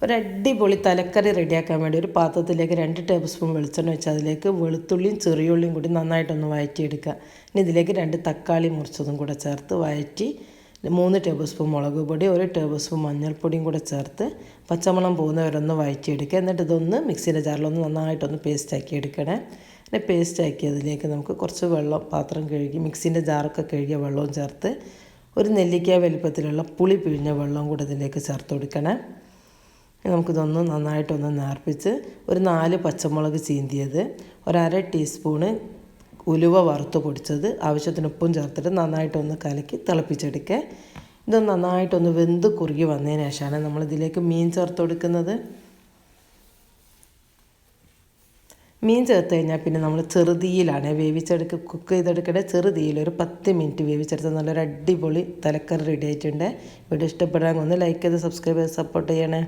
ഒരു അടിപൊളി തലക്കറി റെഡിയാക്കാൻ വേണ്ടി ഒരു പാത്രത്തിലേക്ക് 2 ടേബിൾ സ്പൂൺ വെളിച്ചെണ്ണ വെച്ച് അതിലേക്ക് വെളുത്തുള്ളിയും ചെറിയുള്ളിയും കൂടി നന്നായിട്ടൊന്ന് വഴറ്റിയെടുക്കുക. ഇനി ഇതിലേക്ക് 2 തക്കാളി മുറിച്ചതും കൂടെ ചേർത്ത് വഴറ്റി 3 ടേബിൾ സ്പൂൺ മുളക് പൊടി 1 ടേബിൾ സ്പൂൺ മഞ്ഞൾപ്പൊടിയും കൂടെ ചേർത്ത് പച്ചമണം പോകുന്നവരൊന്ന് വഴറ്റിയെടുക്കുക. എന്നിട്ട് ഇതൊന്ന് മിക്സിയുടെ ജാറിലൊന്ന് നന്നായിട്ടൊന്ന് പേസ്റ്റാക്കി എടുക്കണേ. പിന്നെ പേസ്റ്റാക്കിയതിലേക്ക് നമുക്ക് കുറച്ച് വെള്ളം പാത്രം കഴുകി മിക്സിൻ്റെ ജാറൊക്കെ കഴുകിയ വെള്ളവും ചേർത്ത് ഒരു നെല്ലിക്ക വലിപ്പത്തിലുള്ള പുളി പിഴിഞ്ഞ വെള്ളവും കൂടെ ഇതിലേക്ക് ചേർത്ത് കൊടുക്കണേ. നമുക്കിതൊന്ന് നന്നായിട്ടൊന്ന് നേർപ്പിച്ച് ഒരു 4 പച്ചമുളക് ചീന്തിയത്, 1/2 ടീസ്പൂണ് ഉലുവ വറുത്ത് പൊടിച്ചത്, ആവശ്യത്തിന് ഉപ്പും ചേർത്തിട്ട് നന്നായിട്ടൊന്ന് കലക്കി തിളപ്പിച്ചെടുക്കുക. ഇതൊന്ന് നന്നായിട്ടൊന്ന് വെന്ത് കുറുകി വന്നതിന് ശേഷമാണ് നമ്മളിതിലേക്ക് മീൻ ചേർത്ത് കൊടുക്കുന്നത്. മീൻ ചേർത്ത് കഴിഞ്ഞാൽ പിന്നെ നമ്മൾ ചെറുതീയിലാണ് കുക്ക് ചെയ്തെടുക്കേണ്ടത്. ചെറുതീയിൽ ഒരു 10 മിനിറ്റ് വേവിച്ചെടുത്ത് നല്ലൊരു അടിപൊളി തലക്കറി റെഡി ആയിട്ടുണ്ട്. വീഡിയോ ഇഷ്ടപ്പെടാൻ ഒന്ന് ലൈക്ക് ചെയ്ത് സബ്സ്ക്രൈബ് ചെയ്ത് സപ്പോർട്ട് ചെയ്യണേ.